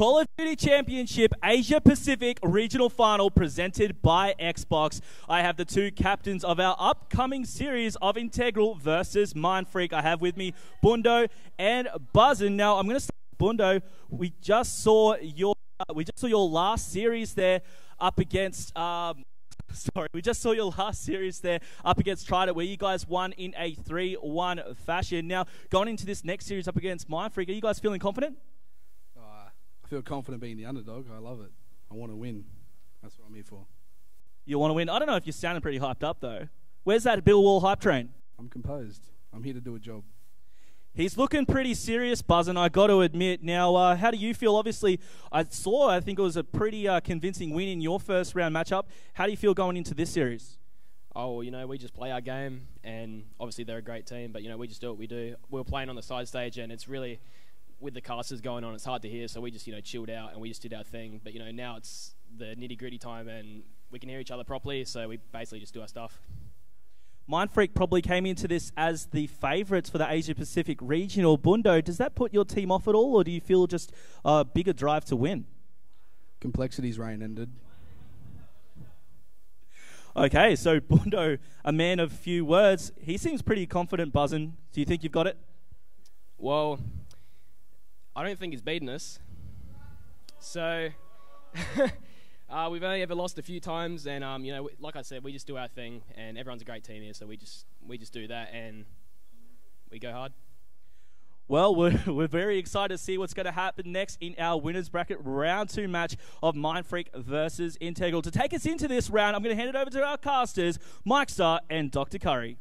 Call of Duty Championship Asia Pacific Regional Final presented by Xbox. I have the two captains of our upcoming series of Integral versus Mindfreak. I have with me Bundo and Buzzin. Now I'm going to start with Bundo. We just saw your last series there up against we just saw your last series there up against Trident, where you guys won in a 3-1 fashion. Now, going into this next series up against Mindfreak, are you guys feeling confident? I feel confident being the underdog. I love it. I want to win. That's what I'm here for. You want to win? I don't know if you're sounding pretty hyped up, though. Where's that Bill Wall hype train? I'm composed. I'm here to do a job. He's looking pretty serious, Buzzin', I got to admit. Now, how do you feel? Obviously, I think it was a pretty convincing win in your first round matchup. How do you feel going into this series? Oh, well, we just play our game, and obviously they're a great team, but, we just do what we do. We were playing on the side stage, and it's really, with the casters going on, it's hard to hear, so we just, chilled out, and we just did our thing. But, now it's the nitty-gritty time, and we can hear each other properly, so we basically just do our stuff. Mindfreak probably came into this as the favourites for the Asia Pacific Regional. Bundo, does that put your team off at all, or do you feel just a bigger drive to win? Complexity's reign ended. Okay, so Bundo, a man of few words, he seems pretty confident, Buzzin'. Do you think you've got it? Well, I don't think he's beaten us. So, we've only ever lost a few times, and like I said, we just do our thing, and everyone's a great team here, so we just do that, and we go hard. Well, we're very excited to see what's going to happen next in our winners bracket round 2 match of Mindfreak versus Integral. To take us into this round, I'm going to hand it over to our casters, Mike Starr and Dr. Curry.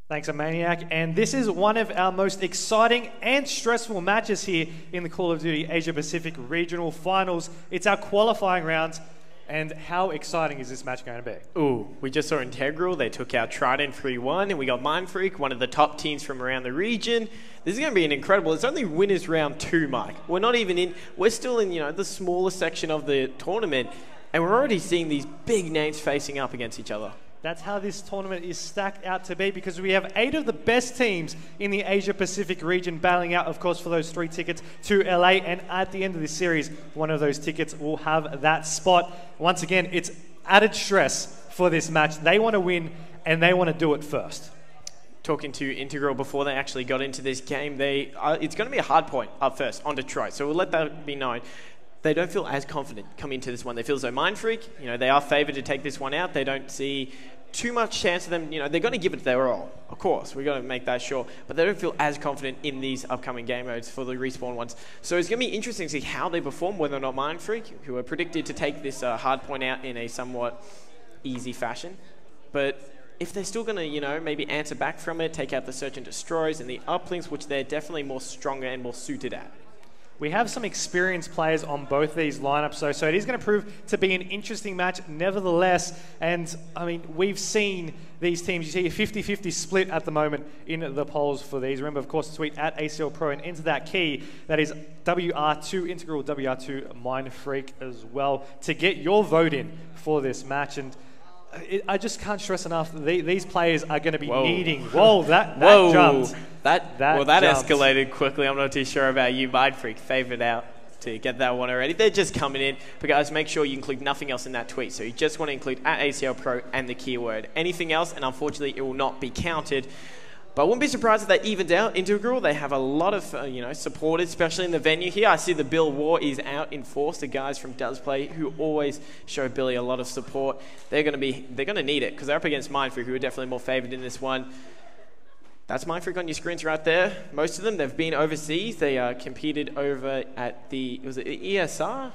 Thanks, Maniac. And this is one of our most exciting and stressful matches here in the Call of Duty Asia Pacific Regional Finals. It's our qualifying round. And how exciting is this match going to be? Ooh, we just saw Integral. They took out Trident 3-1, and we got Mindfreak, one of the top teams from around the region. This is going to be an incredible. It's only winners round 2, Mike. We're still in, the smaller section of the tournament, and we're already seeing these big names facing up against each other. That's how this tournament is stacked out to be, because we have 8 of the best teams in the Asia Pacific region battling out, of course, for those 3 tickets to LA. And at the end of this series, one of those tickets will have that spot. Once again, it's added stress for this match. They want to win, and they want to do it first. Talking to Integral before they actually got into this game, it's going to be a hard point up first on Detroit, so we'll let that be known. They don't feel as confident coming into this one. They feel as though Mindfreak, they are favoured to take this one out. They don't see too much chance of them, they're going to give it their all. Of course, we're going to make that sure. But they don't feel as confident in these upcoming game modes for the respawn ones. So it's going to be interesting to see how they perform, whether or not Mindfreak, who are predicted to take this Hardpoint out in a somewhat easy fashion. But if they're still going to, maybe answer back from it, take out the Search and Destroys and the Uplinks, which they're definitely more stronger and more suited at. We have some experienced players on both these lineups, so it is going to prove to be an interesting match nevertheless. And, we've seen these teams. You see a 50-50 split at the moment in the polls for these. Remember, of course, to tweet at ACL Pro and enter that key. That is WR2, Integral WR2 Mindfreak as well, to get your vote in for this match. And I just can't stress enough, these players are going to be needing... Whoa, that jumped. That jumped. Escalated quickly. I'm not too sure about you, Mindfreak. Favoured out to get that one already. They're just coming in. But guys, make sure you include nothing else in that tweet. So you just want to include at ACL Pro and the keyword. Anything else, and unfortunately, it will not be counted. But I wouldn't be surprised if that evens out. Integral, they have a lot of supporters, especially in the venue here. I see the Bill War is out in force. The guys from Does Play, who always show Billy a lot of support, they're going to need it, because they're up against Mindfreak, who are definitely more favoured in this one. That's Mindfreak on your screens right there. Most of them, they've been overseas. They competed over at the ESR?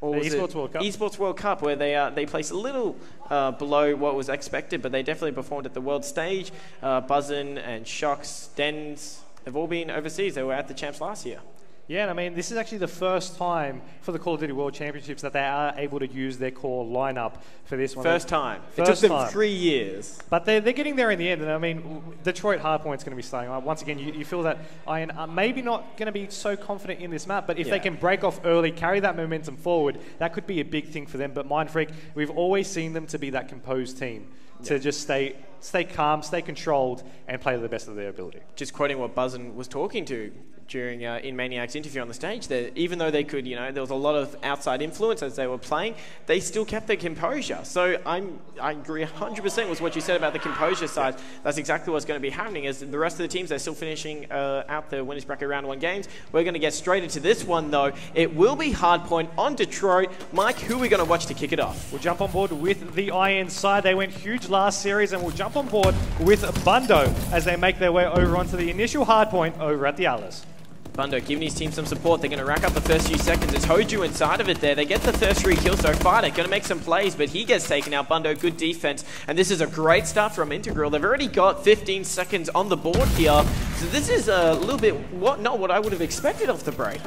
Or was Esports World Cup. Esports World Cup, where they placed a little below what was expected, but they definitely performed at the world stage. Buzzin' and Shocks, Dens, they've all been overseas. They were at the Champs last year. Yeah, and this is actually the first time for the Call of Duty World Championships that they are able to use their core lineup for this one. First time. It took them 3 years. But they're getting there in the end. And Detroit Hardpoint's going to be starting. Once again, you feel that Iron are maybe not going to be so confident in this map, but if they can break off early, carry that momentum forward, that could be a big thing for them. But Mindfreak, we've always seen them to be that composed team, to just stay stay calm, stay controlled, and play to the best of their ability. Just quoting what Buzzin was talking to, during in Maniac's interview on the stage, that even though they could, there was a lot of outside influence as they were playing, they still kept their composure. So I agree 100% with what you said about the composure side. That's exactly what's going to be happening. As the rest of the teams, they're still finishing out the winners bracket round 1 games. We're going to get straight into this one though. It will be Hardpoint on Detroit. Mike, who are we going to watch to kick it off? We'll jump on board with the IN side. They went huge last series, and we'll jump on board with Bundo as they make their way over onto the initial Hardpoint over at the Atlas. Bundo giving his team some support. They're going to rack up the first few seconds. It's Hoju inside of it there. They get the first 3 kills so far. They're going to make some plays, but he gets taken out. Bundo, good defense. And this is a great start from Integral. They've already got 15 seconds on the board here. So this is a little bit not what I would have expected off the break.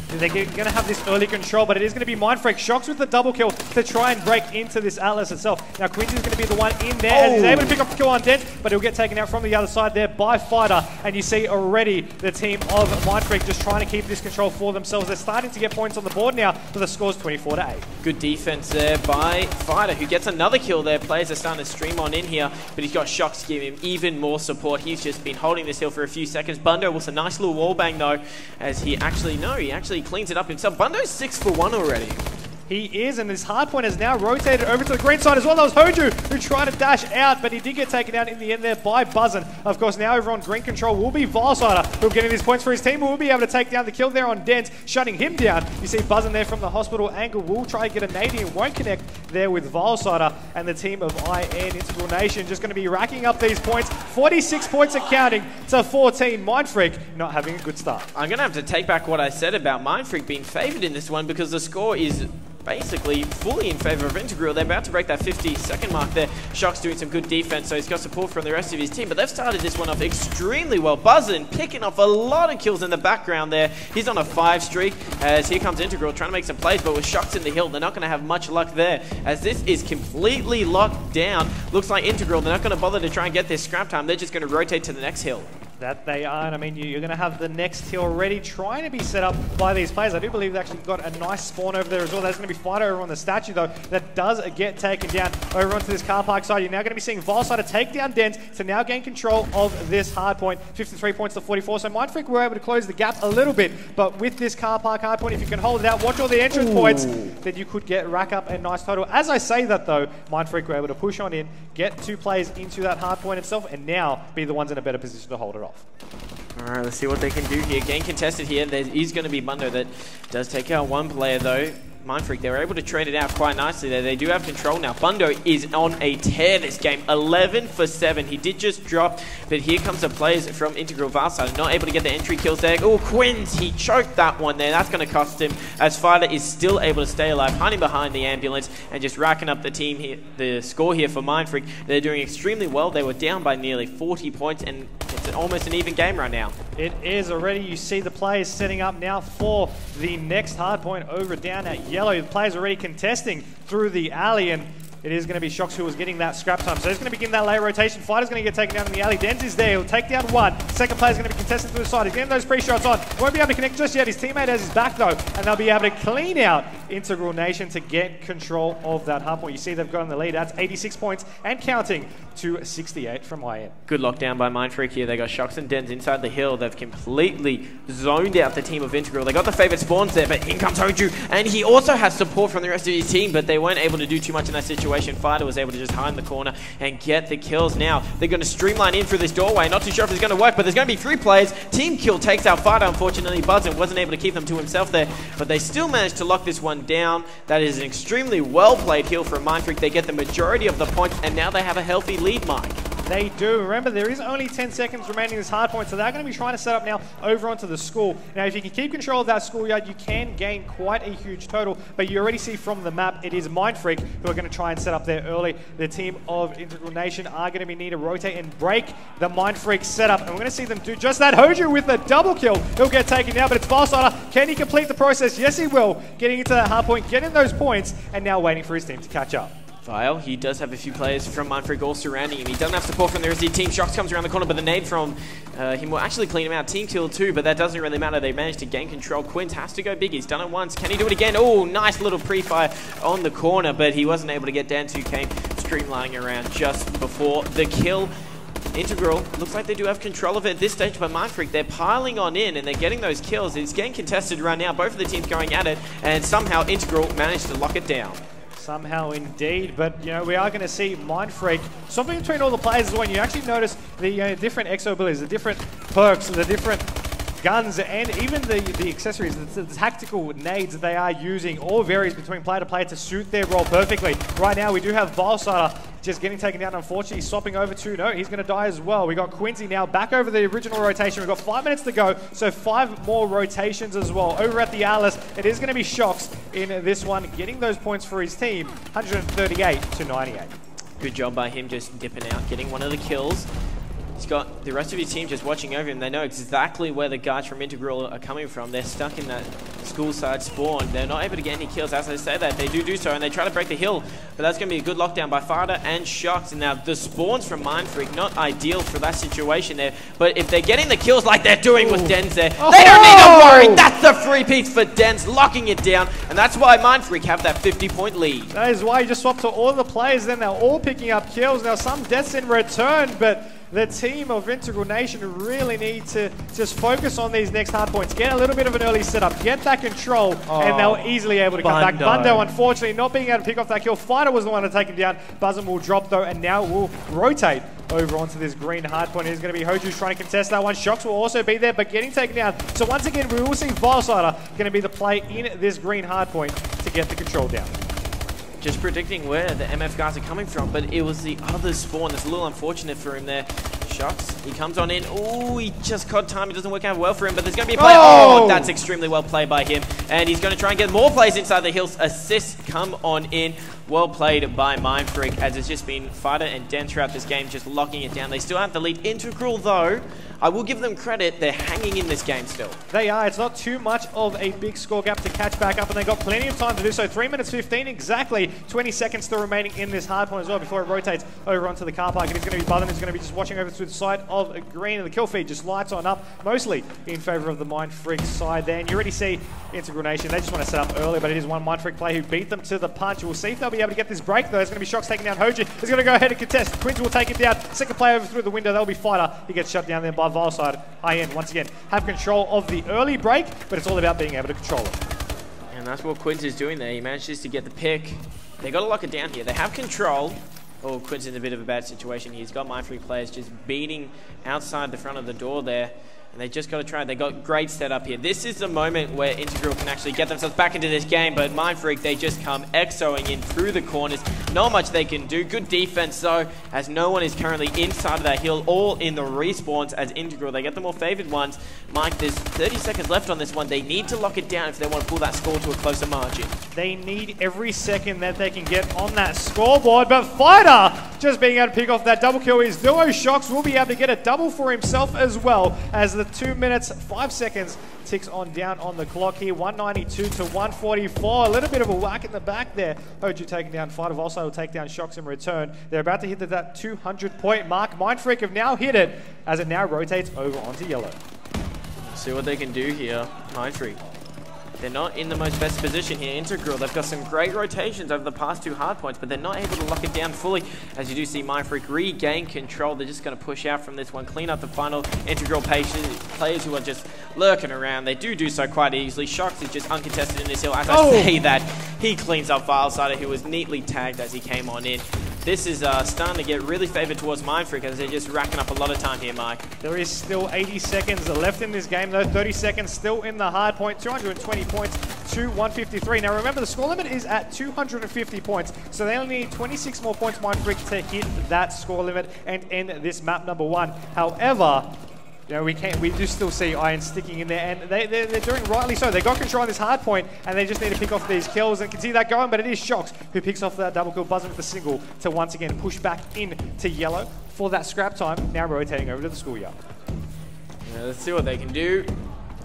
They're going to have this early control, but it is going to be Mindfreak. Shocks with the double kill to try and break into this Atlas itself. Now, Quincy's going to be the one in there, and he's able to pick up the kill on Dent, but he'll get taken out from the other side there by Fighter. And you see already the team of Mindfreak just trying to keep this control for themselves. They're starting to get points on the board now, but the score's 24-8. Good defense there by Fighter, who gets another kill there. Players are starting to stream on in here, but he's got Shocks to give him even more support. He's just been holding this hill for a few seconds. Bundo with a nice little wallbang, though, as he actually cleans it up himself. Bundo's 6 for 1 already. He is, and this Hardpoint has now rotated over to the green side as well. That was Hoju who tried to dash out, but he did get taken out in the end there by Buzzin. Of course, now over on green control will be Vilesider, who'll get in his points for his team, who will be able to take down the kill there on Dent, shutting him down. You see Buzzin there from the hospital angle will try to get a nade and won't connect there with Vilesider, and the team of IN Integral Nation just going to be racking up these points. 46 points are counting to 14. Mindfreak not having a good start. I'm going to have to take back what I said about Mindfreak being favoured in this one, because the score is basically fully in favour of Integral. They're about to break that 50-second mark there. Shock's doing some good defense, so he's got support from the rest of his team, but they've started this one off extremely well. Buzzin picking off a lot of kills in the background there. He's on a 5 streak, as here comes Integral trying to make some plays, but with Shocks in the hill, they're not going to have much luck there, as this is completely locked down. Looks like Integral, they're not going to bother to try and get this scrap time. They're just going to rotate to the next hill. That they are, and I mean, you're going to have the next hill already trying to be set up by these players. I do believe they've actually got a nice spawn over there as well. There's going to be Fighter over on the statue, though, that does get taken down over onto this car park side. You're now going to be seeing Vilesider take down Dent to now gain control of this Hardpoint. 53 points to 44, so Mindfreak were able to close the gap a little bit, but with this car park Hardpoint, if you can hold it out, watch all the entrance points, then you could rack up a nice total. As I say that, though, Mindfreak were able to push on in, get 2 players into that Hardpoint itself, and now be the ones in a better position to hold it off. Alright, let's see what they can do here. Game contested here. There is going to be Bundo that does take out 1 player, though. Mindfreak, they were able to trade it out quite nicely there. They do have control now. Bundo is on a tear this game. 11 for 7. He did just drop, but here comes the players from Integral Vilesider. Not able to get the entry kills there. Oh, Quins, he choked that one there. That's going to cost him, as Fighter is still able to stay alive, hiding behind the ambulance and just racking up the team here, the score here for Mindfreak. They're doing extremely well. They were down by nearly 40 points, and it's almost an even game right now. It is already. You see the players setting up now for the next Hardpoint over down at yellow. The players already contesting through the alley, and it is going to be Shocks who was getting that scrap time. So he's going to begin that late rotation. Fighter's going to get taken down in the alley. Dent is there. He'll take down 1. Second player's going to be contesting through the side. He's getting those pre-shots on. Won't be able to connect just yet. His teammate has his back, though, and they'll be able to clean out Integral Nation to get control of that Hardpoint. You see they've got in the lead. That's 86 points and counting to 68 from IN. Good lockdown by Mindfreak here. They got Shocks and Dens inside the hill. They've completely zoned out the team of Integral. They got the favorite spawns there, but in comes Hoju, and he also has support from the rest of his team, but they weren't able to do too much in that situation. Fighter was able to just hide in the corner and get the kills. Now they're going to streamline in through this doorway. Not too sure if it's going to work, but there's going to be 3 players. Team kill takes out Fighter. Unfortunately, Buzzin wasn't able to keep them to himself there, but they still managed to lock this one down. That is an extremely well played heal from Mindfreak. They get the majority of the points, and now they have a healthy lead, Mike. They do. Remember, there is only 10 seconds remaining in this Hardpoint, so they're going to be trying to set up now over onto the school. Now, if you can keep control of that schoolyard, you can gain quite a huge total, but you already see from the map, it is Mindfreak who are going to try and set up there early. The team of Integral Nation are going to need to rotate and break the Mindfreak setup, and we're going to see them do just that. Hoju with the double kill. He'll get taken down, but it's Vilesider. Can he complete the process? Yes, he will. Getting into that Hardpoint, getting those points, and now waiting for his team to catch up. Vile, he does have a few players from Mindfreak all surrounding him. He doesn't have support from the rest of the team. Shocks comes around the corner, but the nade from him will actually clean him out. Team kill too, but that doesn't really matter. They managed to gain control. Quins has to go big. He's done it once. Can he do it again? Oh, nice little pre-fire on the corner, but he wasn't able to get down to. Came streamlining around just before the kill. Integral, looks like they do have control of it at this stage, but Mindfreak, they're piling on in and they're getting those kills. It's getting contested right now, both of the teams going at it, and somehow Integral managed to lock it down. Somehow indeed, but you know, we are going to see Mindfreak swapping between all the players as well. You actually notice the different exo abilities, the different perks, the different guns, and even the accessories, the tactical nades that they are using, all varies between player to player to suit their role perfectly. Right now, we do have Biolab just getting taken down, unfortunately, swapping over to, no, he's going to die as well. We got Quincy now back over the original rotation. We've got 5 minutes to go, so 5 more rotations as well. Over at the Alice, it is going to be Shox in this one, getting those points for his team, 138 to 98. Good job by him just dipping out, getting one of the kills. He's got the rest of his team just watching over him. They know exactly where the guys from Integral are coming from. They're stuck in that school side spawn. They're not able to get any kills. As I say that, they do so, and they try to break the hill. But that's going to be a good lockdown by Farda and Shox. And now the spawns from Mindfreak, not ideal for that situation there. But if they're getting the kills like they're doing with Dens there, they don't need to worry. That's the free piece for Dens, locking it down. And that's why Mindfreak have that 50-point lead. That is why you just swapped to all the players. Then they're all picking up kills. Now some deaths in return, but the team of Integral Nation really need to just focus on these next hard points. Get a little bit of an early setup, get that control, and they'll easily able to come back. Bundo, unfortunately, not being able to pick off that kill. Fighter was the one to take him down. Buzzin will drop, though, and now will rotate over onto this green hard point. It is going to be Hoju's trying to contest that one. Shox will also be there, but getting taken down. So once again, we will see Vilesider going to be the play in this green hard point to get the control down. Just predicting where the MF guys are coming from, but it was the other spawn. That's a little unfortunate for him there. Shox, he comes on in. Oh, he just caught time. It doesn't work out well for him, but there's going to be a play. Oh, that's extremely well played by him. And he's going to try and get more plays inside the hills. Assists come on in. Well played by Mindfreak, as it's just been Fighter and Den throughout this game, just locking it down. They still have the lead. Integral, though, I will give them credit. They're hanging in this game still. They are. It's not too much of a big score gap to catch back up, and they've got plenty of time to do so. 3 minutes 15 exactly. 20 seconds still remaining in this hard point as well before it rotates over onto the car park. And it's going to be Button who's going to be just watching over through the side of green, and the kill feed just lights on up, mostly in favour of the Mindfreak side there. And you already see Integral Nation, they just want to set up early, but it is one Mindfreak player who beat them to the punch. We'll see if they'll be able to get this break, though. It's going to be Shox taking down Hoju. He's going to go ahead and contest. Quincy will take him down. Second player over through the window. That'll be Fighter. He gets shut down there by Vilesider. High end, once again, have control of the early break, but it's all about being able to control it. And that's what Quincy's doing there. He manages to get the pick. They got to lock it down here. They have control. Oh, Quincy's in a bit of a bad situation. He's got Mindfreak players just beating outside the front of the door there. And they just got to try. They got great setup here. This is the moment where Integral can actually get themselves back into this game, but Mindfreak, they just come exoing in through the corners. Not much they can do. Good defense, though, as no one is currently inside of that hill, all in the respawns as Integral. They get the more favored ones. Mike, there's 30 seconds left on this one. They need to lock it down if they want to pull that score to a closer margin. They need every second that they can get on that scoreboard, but Fighter just being able to pick off that double kill. His duo Shox will be able to get a double for himself as well, as the 2 minutes 5 seconds ticks on down on the clock here. 192 to 144. A little bit of a whack in the back there. Hoju taking down Fighter. Also will take down Shox in return. They're about to hit that 200-point mark. Mindfreak have now hit it as it now rotates over onto yellow. See what they can do here. Mindfreak. They're not in the most best position here. Integral, they've got some great rotations over the past 2 hard points, but they're not able to lock it down fully. As you do see Mindfreak regain control. They're just going to push out from this one, clean up the final. Integral players who are just lurking around. They do so quite easily. Shox is just uncontested in this hill. As I say that, he cleans up Vilesider, who was neatly tagged as he came on in. This is starting to get really favored towards Mindfreak as they're just racking up a lot of time here, Mike. There is still 80 seconds left in this game, though. 30 seconds still in the hard point. 220 points to 153. Now, remember, the score limit is at 250 points, so they only need 26 more points, Mindfreak, to hit that score limit and end this map number 1. However, you know, we do still see Iron sticking in there, and they're doing rightly so. They got control of this hard point, and they just need to pick off these kills and can see that going, but it is Shox who picks off that double kill, Buzzing with the single to once again push back into yellow for that scrap time, now rotating over to the schoolyard. Yeah, let's see what they can do.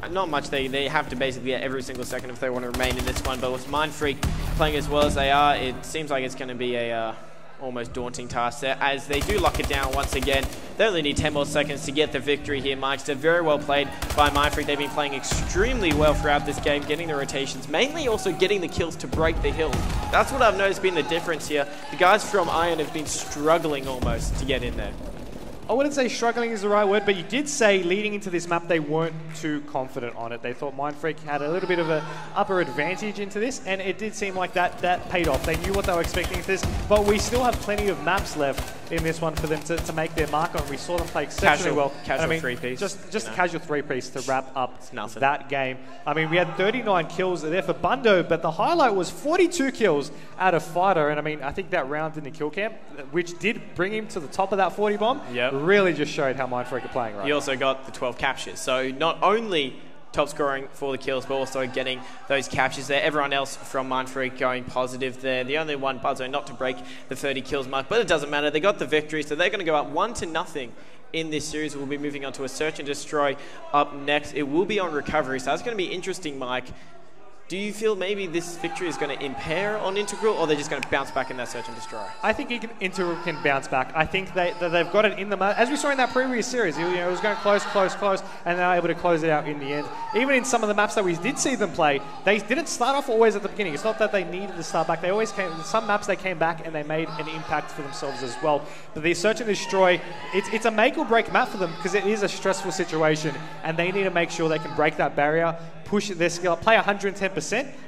Not much. They have to basically get every single second if they want to remain in this one, but with Mindfreak playing as well as they are, it seems like it's going to be a almost daunting task there, as they do lock it down once again. They only need 10 more seconds to get the victory here, Mike. So very well played by Mindfreak. They've been playing extremely well throughout this game, getting the rotations, mainly also getting the kills to break the hill. That's what I've noticed being the difference here. The guys from Iron have been struggling almost to get in there. I wouldn't say struggling is the right word, but you did say leading into this map they weren't too confident on it. They thought Mindfreak had a little bit of an upper advantage into this, and it did seem like that paid off. They knew what they were expecting into this, but we still have plenty of maps left in this one for them to make their mark on. We saw them play exceptionally well. Casual three-piece. Just a casual three-piece to wrap up that game. I mean, we had 39 kills there for Bundo, but the highlight was 42 kills out of Fighter, and I mean, I think that round in the kill cam, which did bring him to the top of that 40 bomb, really just showed how Mindfreak are playing right. He also got the 12 captures, so not only top scoring for the kills, but also getting those captures there. Everyone else from Mindfreak going positive there. The only one, Buzzo, not to break the 30 kills mark, but it doesn't matter. They got the victory, so they're going to go up 1-0 in this series. We'll be moving on to a search and destroy up next. It will be on recovery, so that's going to be interesting, Mike. Do you feel maybe this victory is going to impair on Integral, or they're just going to bounce back in that search and destroy? I think Integral can bounce back. I think they've got it in them. As we saw in that previous series, it was going close, and they were able to close it out in the end. Even in some of the maps that we did see them play, they didn't start off always at the beginning. It's not that they needed to start back. They always came. Some maps they came back and they made an impact for themselves as well. But the search and destroy, it's a make or break map for them because it is a stressful situation, and they need to make sure they can break that barrier, push their skill up, play 110%,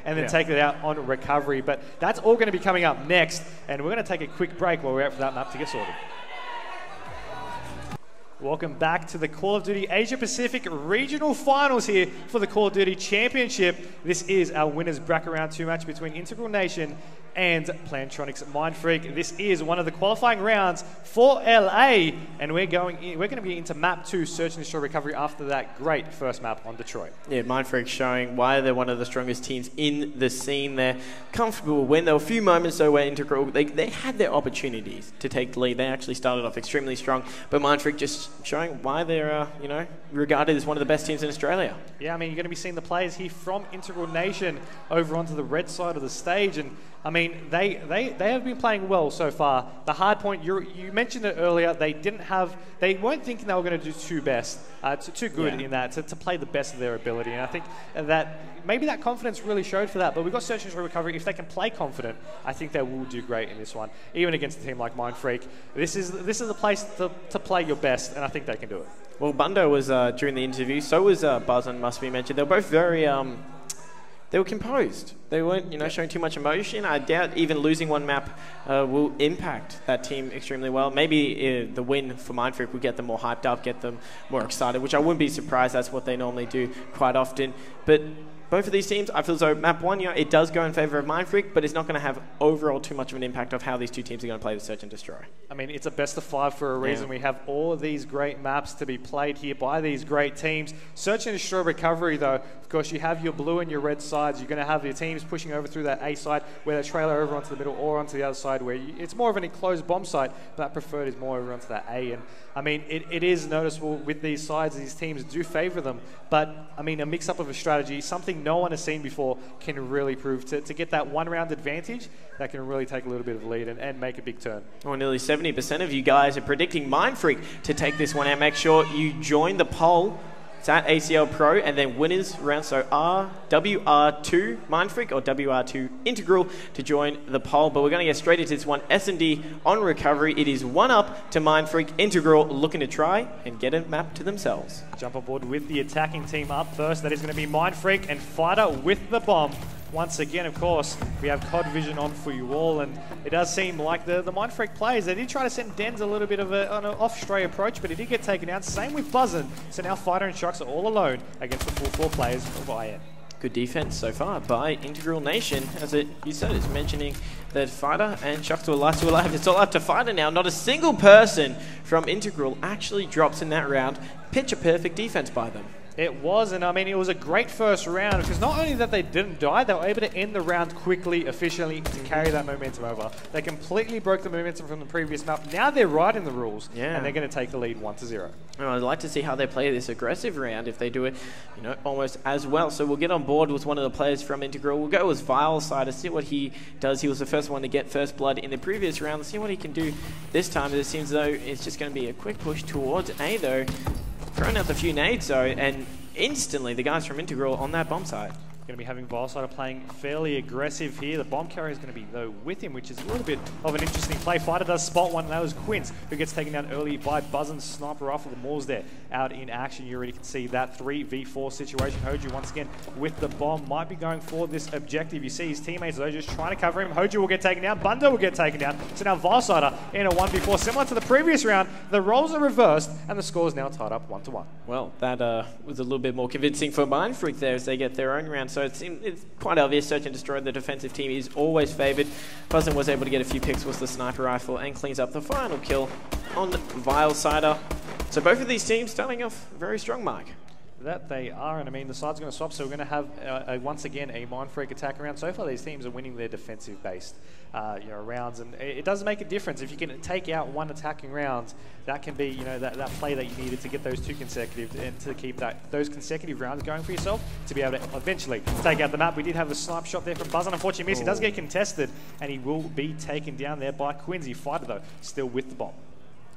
and then take it out on recovery. But that's all going to be coming up next, and we're going to take a quick break while we're out for that map to get sorted. Welcome back to the Call of Duty Asia Pacific Regional Finals here for the Call of Duty Championship. This is our winners bracket round 2 match between Integral Nation and Plantronics.Mindfreak. This is one of the qualifying rounds for LA, and we're going to be into map 2, search and destroy recovery, after that great first map on Detroit. Yeah, Mindfreak showing why they're one of the strongest teams in the scene. They're comfortable win. There were a few moments though where Integral they had their opportunities to take the lead. They actually started off extremely strong, but Mindfreak just showing why they're regarded as one of the best teams in Australia. Yeah, I mean, you're going to be seeing the players here from Integral Nation over onto the red side of the stage, and I mean, they have been playing well so far. The Hardpoint, you mentioned it earlier, they weren't thinking they were going to do too good in that, to play the best of their ability. And I think that maybe that confidence really showed for that. But we've got search and destroy recovery. If they can play confident, I think they will do great in this one, even against a team like Mindfreak. This is the place to play your best, and I think they can do it. Well, Bundo was during the interview, so was Buzz, must be mentioned. They were both very they were composed. They weren't, showing too much emotion. I doubt even losing one map will impact that team extremely well. Maybe the win for Mindfreak will get them more hyped up, get them more excited, which I wouldn't be surprised. That's what they normally do quite often. But both of these teams, I feel as though map 1, it does go in favor of Mindfreak, but it's not going to have overall too much of an impact of how these two teams are going to play the search and destroy. I mean, it's a best of 5 for a reason. We have all of these great maps to be played here by these great teams. Search and destroy recovery, though, of course, you have your blue and your red sides. You're going to have your teams pushing over through that A side, where they trailer over onto the middle or onto the other side, where it's more of an enclosed bomb site, but that preferred is more over onto that A. And I mean, it is noticeable with these sides, these teams do favor them, but I mean, a mix-up of a strategy, something no one has seen before, can really prove to get that one-round advantage that can really take a little bit of lead and make a big turn. Well, nearly 70% of you guys are predicting Mindfreak to take this one out. Make sure you join the poll. It's at ACL Pro, and then winners round, so WR2 Mindfreak or WR2 Integral to join the poll. But we're going to get straight into this one. S&D on recovery. It is 1-up to Mindfreak. Integral looking to try and get a map to themselves. Jump on board with the attacking team up first. That is going to be Mindfreak and Fighter with the bomb. Once again, of course, we have CoD vision on for you all, and it does seem like the Mindfreak players, they did try to send Denz a little bit of an off-stray approach, but he did get taken out. Same with Buzzin. So now Fighter and Shucks are all alone against the full 4 players of IN. Good defense so far by Integral Nation. As you said, it's mentioning that Fighter and Shucks were last to alive. It's all up to Fighter now. Not a single person from Integral actually drops in that round. Picture perfect defense by them. It was, and I mean, it was a great first round, because not only that they didn't die, they were able to end the round quickly, efficiently, to carry that momentum over. They completely broke the momentum from the previous map. Now they're right in the rules, and they're going to take the lead 1-0. Well, I'd like to see how they play this aggressive round, if they do it, almost as well. So we'll get on board with one of the players from Integral. We'll go with Vile's side to see what he does. He was the first one to get first blood in the previous round. Let's see what he can do this time. It seems though it's just going to be a quick push towards A, though. Throwing out the few nades, though, and instantly the guys from Integral on that bomb site. Going to be having Biolab playing fairly aggressive here. The bomb carrier is going to be, though, with him, which is a little bit of an interesting play. Fighter does spot one, and that was Quince, who gets taken down early by Buzzin's sniper rifle. The Maul's there, out in action. You already can see that 3v4 situation. Hoju, once again, with the bomb, might be going for this objective. You see his teammates, though, just trying to cover him. Hoju will get taken down. Bundo will get taken down. So now Biolab in a 1v4. Similar to the previous round, the roles are reversed, and the score is now tied up 1-1. Well, that was a little bit more convincing for Mindfreak there as they get their own round. So it's quite obvious. Search and Destroy, the defensive team, is always favoured. Buzzin was able to get a few picks with the sniper rifle and cleans up the final kill on Biolab. So both of these teams starting off very strong, Mark. That they are, and I mean, the side's going to swap, so we're going to have, once again, a Mindfreak attack round. So far, these teams are winning their defensive-based rounds, and it does make a difference. If you can take out one attacking round, that can be, that play that you needed to get those two consecutive, and to keep those consecutive rounds going for yourself, to be able to eventually take out the map. We did have a snipe shot there from Buzzin. Unfortunately, missed. He does get contested, and he will be taken down there by Quincy. Fighter, though, still with the bomb.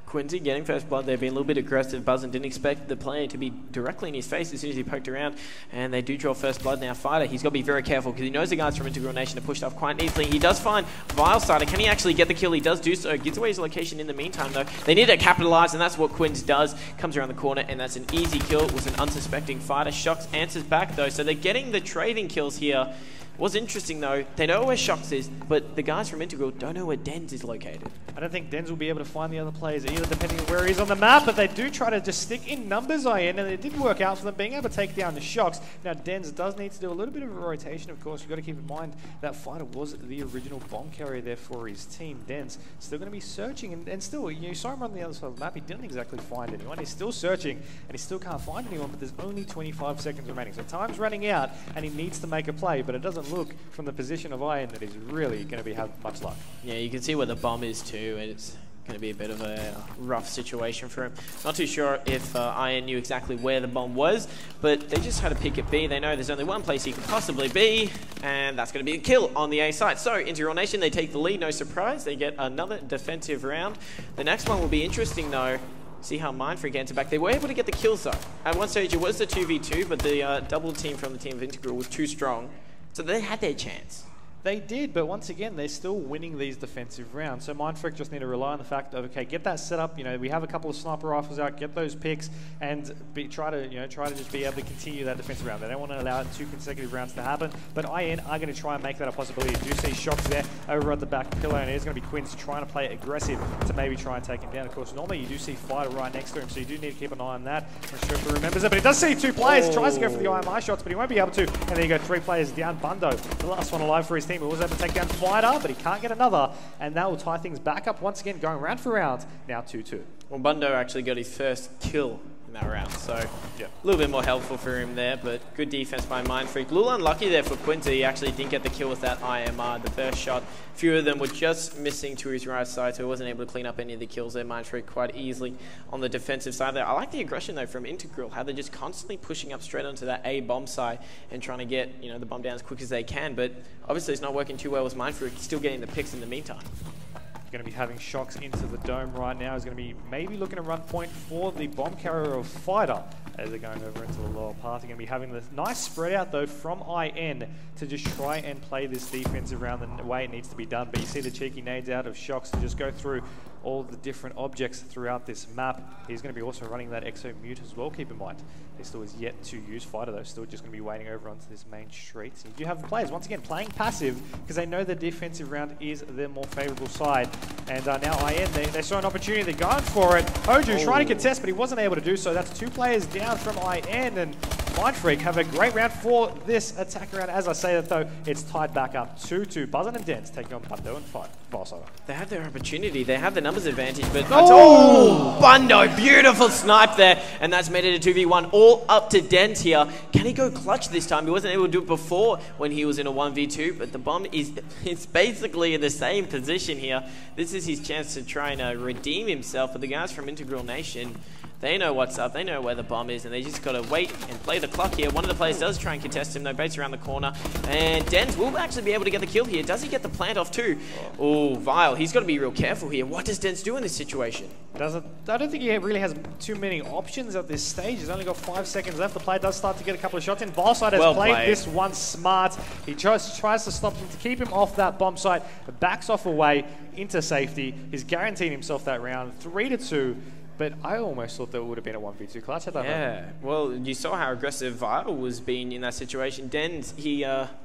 Quincy getting first blood there, being a little bit aggressive. Buzzin didn't expect the player to be directly in his face as soon as he poked around, and they do draw first blood now. Fighter, he's got to be very careful because he knows the guys from Integral Nation are pushed off quite easily. He does find Biolab. Can he actually get the kill? He does do so. Gives away his location in the meantime, though. They need to capitalize, and that's what Quince does. Comes around the corner, and that's an easy kill. It was an unsuspecting Fighter. Shocks answers back, though, so they're getting the trading kills here. What's interesting, though, they know where Shocks is, but the guys from Integral don't know where Dens is located. I don't think Dens will be able to find the other players either, depending on where he is on the map, but they do try to just stick in numbers, and it didn't work out for them, being able to take down the Shocks. Now, Dens does need to do a little bit of a rotation, of course. You've got to keep in mind that Fighter was the original bomb carrier there for his team. Dens still going to be searching, and still, you saw him on the other side of the map. He didn't exactly find anyone. He's still searching, and he still can't find anyone, but there's only 25 seconds remaining. So time's running out, and he needs to make a play, but it doesn't look from the position of Iron that he's really going to have much luck. Yeah, you can see where the bomb is too, and it's going to be a bit of a rough situation for him. Not too sure if Iron knew exactly where the bomb was, but they just had to pick at B. They know there's only one place he could possibly be, and that's going to be a kill on the A side. So, Integral Nation, they take the lead, no surprise. They get another defensive round. The next one will be interesting, though. See how Mindfreak answered back. They were able to get the kills, though. At one stage, it was the 2v2, but the double team from the team of Integral was too strong. So they had their chance. They did, but once again, they're still winning these defensive rounds. So Mindfreak just need to rely on the fact of, okay, get that set up. We have a couple of sniper rifles out, get those picks, and try to just be able to continue that defensive round. They don't want to allow 2 consecutive rounds to happen, but IN are going to try and make that a possibility. You do see Shocks there over at the back pillar, and it is going to be Quince trying to play aggressive to maybe try and take him down. Of course, normally you do see Fighter right next to him, so you do need to keep an eye on that. I'm sure if he remembers it, but he does see 2 players. Tries to go for the IMI shots, but he won't be able to. And there you go, 3 players down. Bundo, the last one alive for his team, he was able to take down Fighter, but he can't get another, and that will tie things back up once again, going round for round, now 2-2. Well, Bundo actually got his first kill in that round, so a little bit more helpful for him there, but good defense by Mindfreak. A little unlucky there for Quincy. He actually didn't get the kill with that IMR, the first shot. A few of them were just missing to his right side, so he wasn't able to clean up any of the kills there. Mindfreak quite easily on the defensive side there. I like the aggression, though, from Integral, how they're just constantly pushing up straight onto that A bomb side and trying to get the bomb down as quick as they can, but obviously it's not working too well with Mindfreak. He's still getting the picks in the meantime. Going to be having Shocks into the dome right now. He's going to be maybe looking to run point for the bomb carrier of Fighter as they're going over into the lower path. They're going to be having this nice spread out, though, from IN to just try and play this defensive round the way it needs to be done. But you see the cheeky nades out of Shocks to just go through all the different objects throughout this map. He's going to be also running that Exo Mute as well, keep in mind. He still is yet to use Fighter, though. Still just going to be waiting over onto this main street. So you do have the players, once again, playing passive because they know the defensive round is their more favourable side. And now IN, they saw an opportunity. They're going for it. Hoju trying to contest, but he wasn't able to do so. That's 2 players down from IN, and Mindfreak have a great round for this attack round. As I say that, though, it's tied back up 2-2. Buzzin and Dens taking on Bundo and Fight. They have their opportunity. They have the numbers advantage, but Bundo, beautiful snipe there, and that's made it a 2v1. All up to Dens here. Can he go clutch this time? He wasn't able to do it before when he was in a 1v2, but the bomb is basically in the same position here. This is his chance to try and redeem himself, but the guys from Integral Nation, They know what's up. They know where the bomb is, and they just got to wait and play the clock here. One of the players does try and contest him, though, base around the corner. And Dens will actually be able to get the kill here. Does he get the plant off too? Oh, Vile. He's got to be real careful here. What does Dens do in this situation? I don't think he really has too many options at this stage. He's only got 5 seconds left. The player does start to get a couple of shots in. Vileside has played this one smart. He tries to stop him, to keep him off that bomb site. Backs off away into safety. He's guaranteed himself that round. 3-2. But I almost thought that it would have been a 1v2 clutch. Yeah, well, you saw how aggressive Vital was being in that situation. Dens, he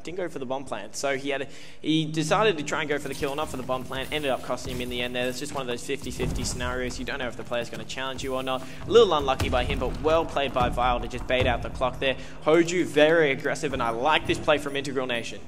didn't go for the bomb plant. So he decided to try and go for the kill, not for the bomb plant. Ended up costing him in the end there. It's just one of those 50-50 scenarios. You don't know if the player's going to challenge you or not. A little unlucky by him, but well played by Vital to just bait out the clock there. Hoju, very aggressive, and I like this play from Integral Nation.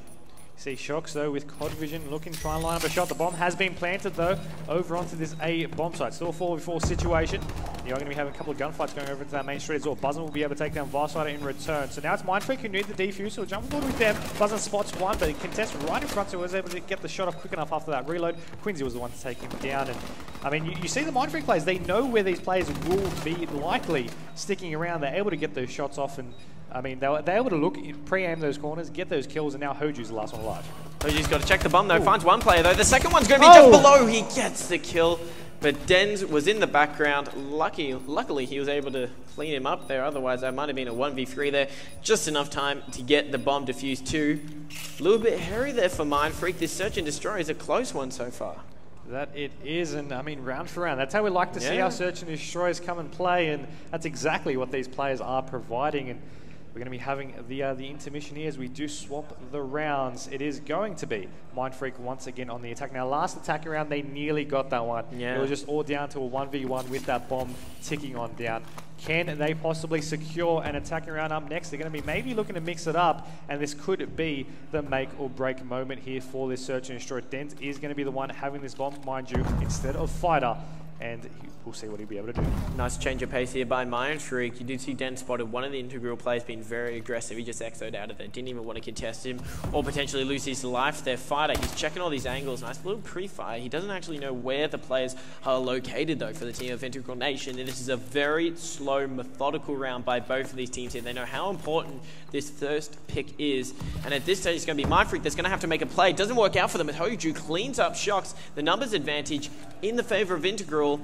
See Shocks though with CoD vision looking to try and line up a shot. The bomb has been planted though over onto this A bomb site. Still a 4v4 situation. You're going to be having a couple of gunfights going over into that main street as well. Buzzin will be able to take down Varsider in return. So now it's Mindfreak who need the defuse. So jump forward with them. Buzzin spots one, but he contests right in front, so he was able to get the shot off quick enough after that reload. Quincy was the one to take him down. And I mean, you see the Mindfreak players, they know where these players will be likely sticking around. They're able to get those shots off, and I mean, they're able to look, pre-aim those corners, get those kills, and now Hoju's the last one alive. Hoju's got to check the bomb though, finds one player though. The second one's going to be just below. He gets the kill, but Dens was in the background. Luckily, he was able to clean him up there. Otherwise, that might have been a 1v3 there. Just enough time to get the bomb defused too. A little bit hairy there for Mindfreak. This search and destroy is a close one so far. That it is, and I mean, round for round. That's how we like to see our search and destroys come and play, and that's exactly what these players are providing. And we're going to be having the intermission here as we do swap the rounds. It is going to be Mindfreak once again on the attack. Now, last attack round, they nearly got that one. Yeah. It was just all down to a 1v1 with that bomb ticking on down. Can they possibly secure an attacking round up next? They're going to be maybe looking to mix it up, and this could be the make or break moment here for this search and destroy. Dent is going to be the one having this bomb, mind you, instead of Fighter, and we'll see what he'll be able to do. Nice change of pace here by Mindfreak. You did see Dent spotted one of the integral players being very aggressive. He just exoed out of there. Didn't even want to contest him or potentially lose his life there. Fighter, he's checking all these angles. Nice little pre-fire. He doesn't actually know where the players are located though for the team of Integral Nation. And this is a very slow, methodical round by both of these teams here. They know how important this first pick is. And at this stage, it's going to be Mindfreak that's going to have to make a play. It doesn't work out for them. But Hoju cleans up Shocks. The numbers advantage in the favor of Integral.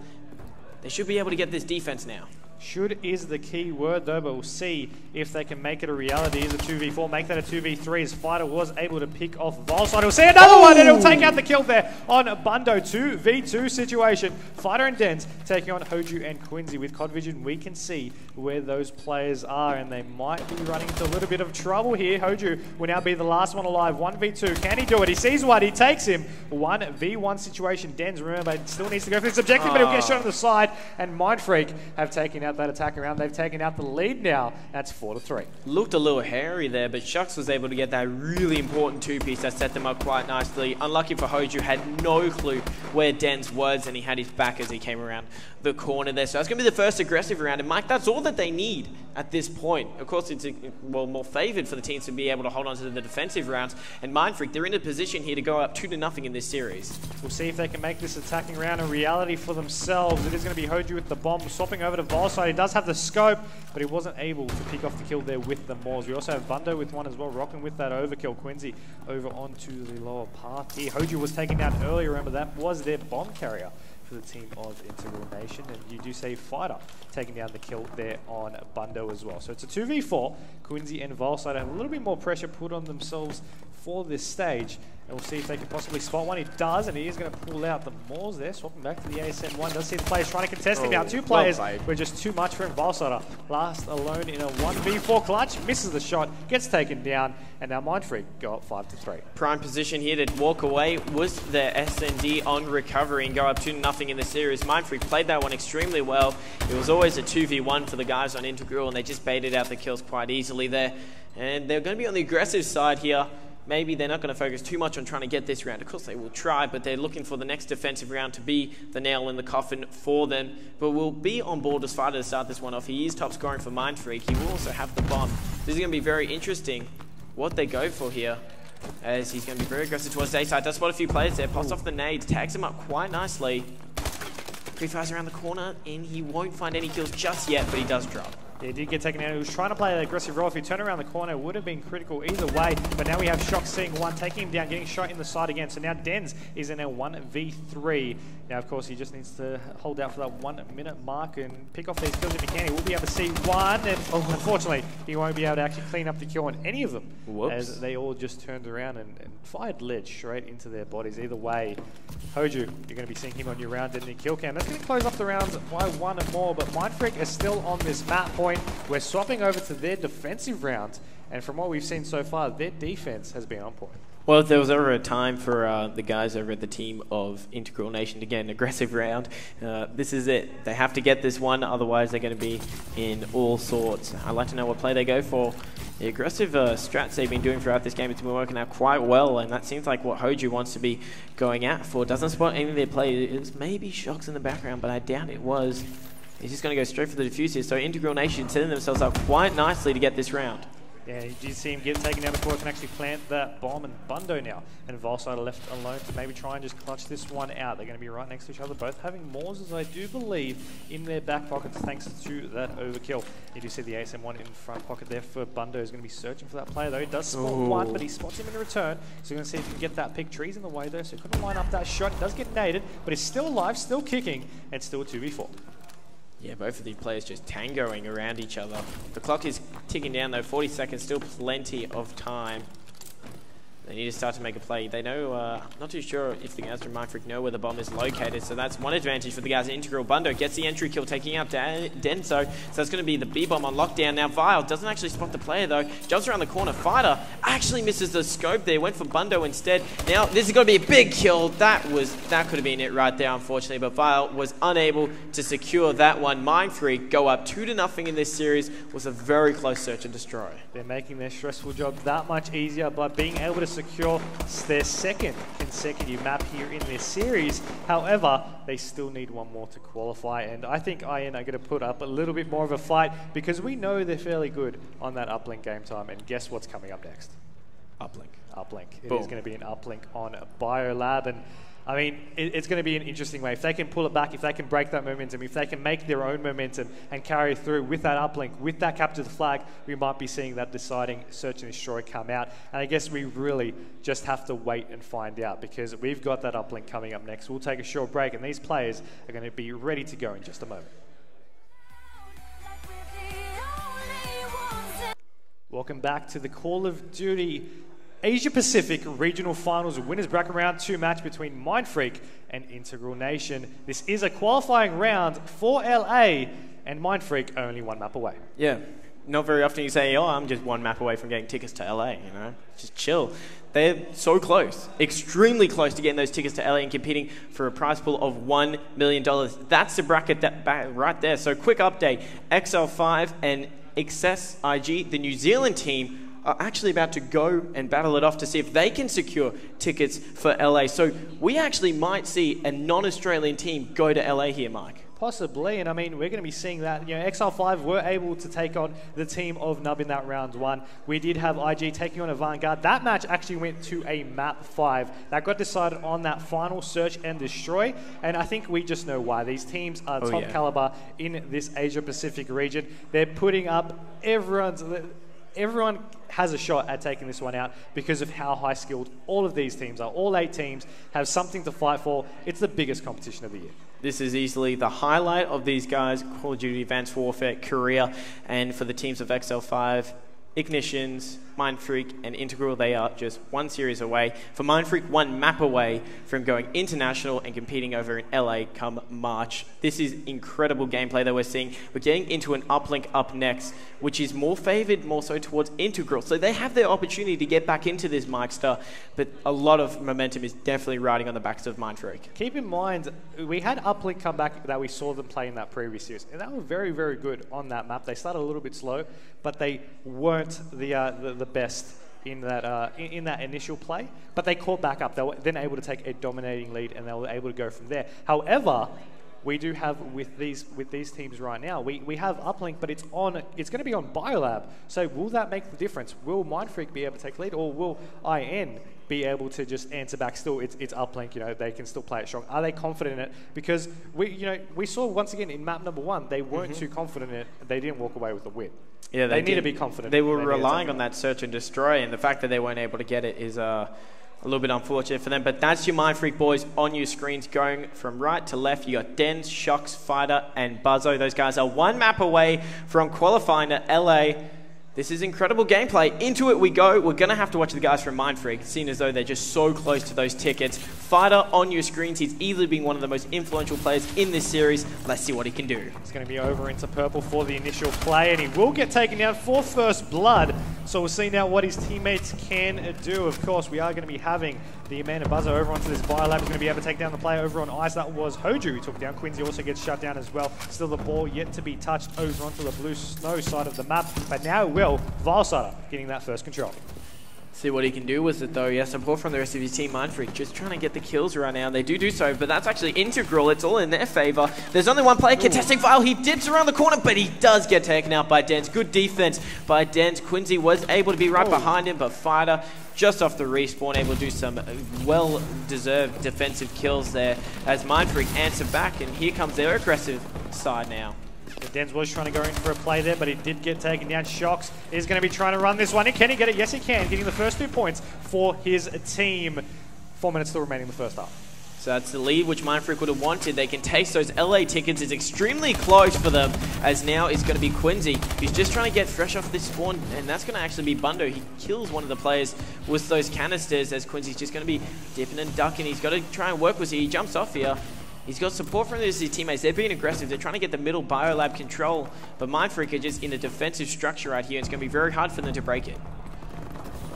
They should be able to get this defense now. Should is the key word though, but we'll see if they can make it a reality. Is a 2v4, make that a 2v3 as Fighter was able to pick off Volside. We'll see another one, and he'll take out the kill there on Bundo. 2v2 situation. Fighter and Dens taking on Hoju and Quincy. With CoD Vision, we can see where those players are, and they might be running into a little bit of trouble here. Hoju will now be the last one alive. 1v2, can he do it? He sees one, he takes him. 1v1 situation. Dens, remember, still needs to go for this objective, but he'll get shot on the side, and Mindfreak have taken out that attack around. They've taken out the lead now. That's 4-3. Looked a little hairy there, but Shocks was able to get that really important two-piece that set them up quite nicely. Unlucky for Hoju, had no clue where Dens was, and he had his back as he came around the corner there. So that's going to be the first aggressive round, and Mike, that's all that they need at this point. Of course, it's more favoured for the teams to be able to hold on to the defensive rounds, and Mindfreak, they're in a position here to go up 2-0 in this series. We'll see if they can make this attacking round a reality for themselves. It is going to be Hoju with the bomb, swapping over to Volside. He does have the scope, but he wasn't able to pick off the kill there with the Maws. We also have Bundo with one as well, rocking with that overkill. Quincy over onto the lower path here. Hoju was taken down earlier, remember that was their bomb carrier for the team of Integral Nation, and you do see Fighter taking down the kill there on Bundo as well. So it's a 2v4. Quincy and Volside have a little bit more pressure put on themselves for this stage, and we'll see if they can possibly spot one. He does, and he is going to pull out the Maws there, swapping back to the ASM1. Does see the players trying to contest him now. Two players were just too much for him. Volside last alone in a 1v4 clutch, misses the shot, gets taken down, and now Mindfreak go up 5-3. Prime position here to walk away was their SND on recovery and go up 2-0 in the series. Mindfreak played that one extremely well. It was always a 2v1 for the guys on Integral, and they just baited out the kills quite easily there. And they're going to be on the aggressive side here. Maybe they're not going to focus too much on trying to get this round. Of course, they will try, but they're looking for the next defensive round to be the nail in the coffin for them. But we'll be on board as Fighter to start this one off. He is top scoring for Mindfreak. He will also have the bomb. This is going to be very interesting what they go for here, as he's going to be very aggressive towards the A side. Does spot a few players there, pops off the nades, tags him up quite nicely. Pre-fires around the corner, and he won't find any kills just yet, but he does drop. Yeah, he did get taken out. He was trying to play an aggressive role. If he turned around the corner, it would have been critical either way. But now we have Shock seeing one, taking him down, getting shot in the side again. So now Dens is in a 1v3. Now, of course, he just needs to hold out for that 1 minute mark and pick off these kills if he can. He will be able to see one, and unfortunately, he won't be able to actually clean up the kill on any of them. Whoops. As they all just turned around and fired lead straight into their bodies. Either way, Hoju, you're going to be seeing him on your round in the kill cam. That's going to close up the rounds by 1 and more, but Mindfreak is still on this map point. We're swapping over to their defensive round, and from what we've seen so far, their defense has been on point. Well, if there was ever a time for the guys over at the team of Integral Nation to get an aggressive round, this is it. They have to get this one, otherwise they're going to be in all sorts. I'd like to know what play they go for. The aggressive strats they've been doing throughout this game has been working out quite well, and that seems like what Hoju wants to be going out for. Doesn't spot any of their players. Maybe Shocks in the background, but I doubt it was. He's just going to go straight for the defuse here. So Integral Nation setting themselves up quite nicely to get this round. Yeah, you do see him get taken down before he can actually plant that bomb, and Bundo now and Volside are left alone to maybe try and just clutch this one out. They're going to be right next to each other, both having Mauses, I do believe, in their back pockets thanks to that overkill. You do see the ASM1 in front pocket there for Bundo. He's going to be searching for that player though. He does spot one, but he spots him in return. So you're going to see if he can get that pick. Trees in the way though, so he couldn't line up that shot. He does get naded, but he's still alive, still kicking, and still 2v4. Yeah, both of these players just tangoing around each other. The clock is ticking down though, 40 seconds, still plenty of time. They need to start to make a play. They know, not too sure if the guys from Mindfreak know where the bomb is located, so that's one advantage for the guys at Integral. Bundo gets the entry kill, taking out Denso, so that's going to be the B-bomb on lockdown. Now Vile doesn't actually spot the player though, jumps around the corner. Fighter actually misses the scope there, went for Bundo instead. Now this is going to be a big kill. That could have been it right there, unfortunately, but Vile was unable to secure that one. Mindfreak go up 2-0 in this series. Was a very close search and destroy. They're making their stressful job that much easier by being able to secure their second consecutive map here in this series. However, they still need one more to qualify, and I think IN are going to put up a little bit more of a fight because we know they're fairly good on that uplink game time, and guess what's coming up next? Uplink. Uplink. It Boom. is going to be an uplink on Biolab, and I mean, it's going to be an interesting way. If they can pull it back, if they can break that momentum, if they can make their own momentum and carry through with that uplink, with that capture the flag, we might be seeing that deciding search and destroy come out. And I guess we really just have to wait and find out because we've got that uplink coming up next. We'll take a short break, and these players are going to be ready to go in just a moment. Welcome back to the Call of Duty Asia Pacific Regional Finals Winners Bracket Round 2 match between Mindfreak and Integral Nation. This is a qualifying round for LA, and Mindfreak only 1 map away. Yeah, not very often you say, oh, I'm just 1 map away from getting tickets to LA, you know? Just chill. They're so close, extremely close to getting those tickets to LA and competing for a prize pool of $1 million. That's the bracket right there. So quick update, XL5 and Excess IG, the New Zealand team, are actually about to go and battle it off to see if they can secure tickets for LA. So we actually might see a non-Australian team go to LA here, Mike. Possibly, and I mean, we're going to be seeing that. You know, XL5 were able to take on the team of Nub in that round 1. We did have IG taking on a Vanguard. That match actually went to a map 5. That got decided on that final search and destroy, and I think we just know why. These teams are top caliber in this Asia Pacific region. They're putting up everyone has a shot at taking this one out because of how high skilled all of these teams are. All 8 teams have something to fight for. It's the biggest competition of the year. This is easily the highlight of these guys' Call of Duty Advanced Warfare career, and for the teams of XL5, Ignitions, Mindfreak, and Integral, they are just 1 series away. For Mindfreak, 1 map away from going international and competing over in LA come March. This is incredible gameplay that we're seeing. We're getting into an uplink up next, which is more favored more so towards Integral. So they have their opportunity to get back into this Mikester, but a lot of momentum is definitely riding on the backs of Mindfreak. Keep in mind, we had Uplink come back that we saw them play in that previous series, and they were very, very good on that map. They started a little bit slow, but they weren't the best in that initial play, but they caught back up. They were then able to take a dominating lead, and they were able to go from there. However, we do have with these teams right now, we have Uplink, but it's going to be on Biolab. So will that make the difference? Will Mindfreak be able to take lead, or will IN be able to just answer back. Still, it's Uplink. You know, they can still play it strong. Are they confident in it? Because we saw once again in map number 1, they weren't too confident in it. They didn't walk away with the win. Yeah, they need to be confident. They were relying on that search and destroy, and the fact that they weren't able to get it is a little bit unfortunate for them. But that's your Mindfreak boys on your screens going from right to left. You got Dens, Shocks, Fighter, and Buzzo. Those guys are 1 map away from qualifying to LA. This is incredible gameplay. Into it we go. We're going to have to watch the guys from Mindfreak, seeing as though they're just so close to those tickets. Fighter on your screens. He's easily been one of the most influential players in this series. Let's see what he can do. He's going to be over into purple for the initial play, and he will get taken down for first blood. So we'll see now what his teammates can do. Of course, we are going to be having the Amanda Buzzer over onto this Biolab. He's going to be able to take down the player over on ice. That was Hoju who took it down. Quincy also gets shut down as well. Still the ball yet to be touched over onto the blue snow side of the map. But now will Vilesider getting that first control. See what he can do with it though. Yeah, support from the rest of his team. Mindfreak just trying to get the kills right now. They do so, but that's actually integral. It's all in their favor. There's only one player contesting Vile. He dips around the corner, but he does get taken out by Dens. Good defense by Dens. Quincy was able to be right behind him, but Fighter just off the respawn, able to do some well-deserved defensive kills there as Mindfreak answer back, and here comes their aggressive side now. Dens was trying to go in for a play there, but he did get taken down. Shocks is going to be trying to run this one in. Can he get it? Yes, he can. Getting the first 2 points for his team. 4 minutes still remaining in the first half. So that's the lead which Mindfreak would have wanted. They can taste those LA tickets. It's extremely close for them, as now is going to be Quincy. He's just trying to get fresh off this spawn, and that's going to actually be Bundo. He kills one of the players with those canisters, as Quincy's just going to be dipping and ducking. He's got to try and work with it. He jumps off here. He's got support from his teammates. They're being aggressive. They're trying to get the middle Biolab control, but Mindfreak are just in a defensive structure right here. It's going to be very hard for them to break it.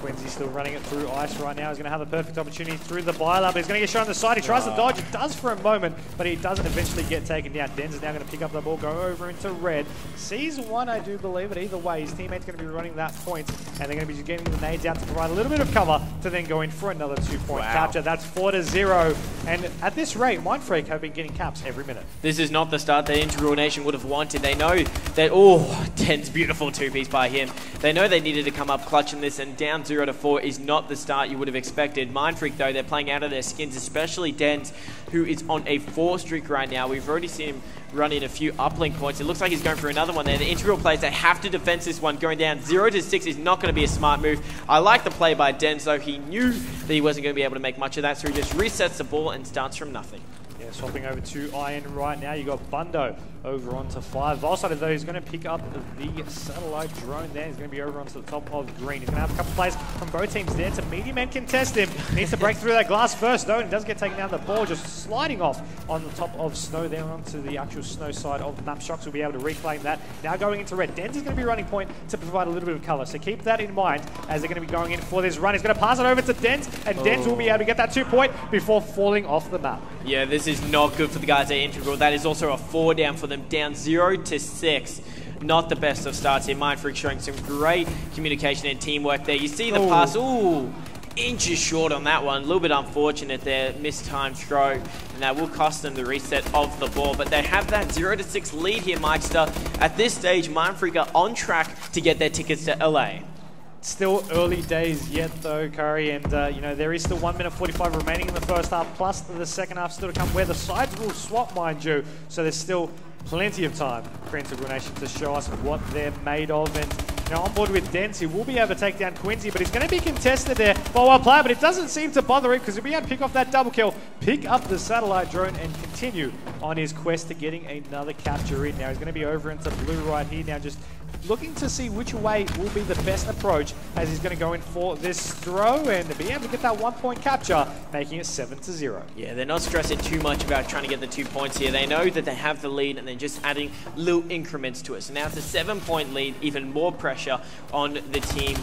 Quincy still running it through ice right now. He's going to have a perfect opportunity through the Biolab. He's going to get shot on the side. He tries to dodge. It does for a moment, but he doesn't eventually get taken down. Dens is now going to pick up the ball, go over into red. Sees one, I do believe, but either way, his teammate's going to be running that point, and they're going to be getting the nades out to provide a little bit of cover to then go in for another 2-point capture. That's 4-0, and at this rate, Mindfreak have been getting caps every minute. This is not the start that Integral Nation would have wanted. They know that, Dens, beautiful 2-piece by him. They know they needed to come up clutch in this, and down 0-4 is not the start you would have expected. Mindfreak, though, they're playing out of their skins, especially Dens, who is on a 4 streak right now. We've already seen him run in a few uplink points. It looks like he's going for another one there. The Integral players, they have to defend this one. Going down 0-6 is not going to be a smart move. I like the play by Dens, though. He knew that he wasn't going to be able to make much of that, so he just resets the ball and starts from nothing. Yeah, swapping over to Iron right now. You got Bundo over onto 5. Vilesider, though, he's going to pick up the satellite drone there. He's going to be over onto the top of green. He's going to have a couple players from both teams there to medium and contest him. Needs to break through that glass first, though, and does get taken down. The ball just sliding off on the top of snow there onto the actual snow side of the map. Shocks will be able to reclaim that. Now going into red. Dens is going to be running point to provide a little bit of cover, so keep that in mind as they're going to be going in for this run. He's going to pass it over to Dens, and Dens will be able to get that 2-point before falling off the map. Yeah, this is not good for the guys at Integral. That is also a 4 down for them, down 0-6. Not the best of starts here. Mindfreak showing some great communication and teamwork there. You see the pass, inches short on that one. A little bit unfortunate there, mistimed throw, and that will cost them the reset of the ball. But they have that 0-6 lead here, Mikester. At this stage, Mindfreak are on track to get their tickets to LA. Still early days yet, though, Curry, and there is still 1 minute 45 remaining in the first half, plus the second half still to come, where the sides will swap, mind you. So there's still plenty of time for Integral Nation to show us what they're made of. And on board with Dens, he will be able to take down Quincy, but he's going to be contested there by one player, but it doesn't seem to bother him because he'll be able to pick off that double kill, pick up the satellite drone, and continue on his quest to getting another capture in. Now he's going to be over into blue right here now, just looking to see which way will be the best approach as he's going to go in for this throw and be able to get that 1-point capture, making it 7-0. Yeah, they're not stressing too much about trying to get the 2 points here. They know that they have the lead and they're just adding little increments to it. So now it's a 7-point lead, even more pressure on the team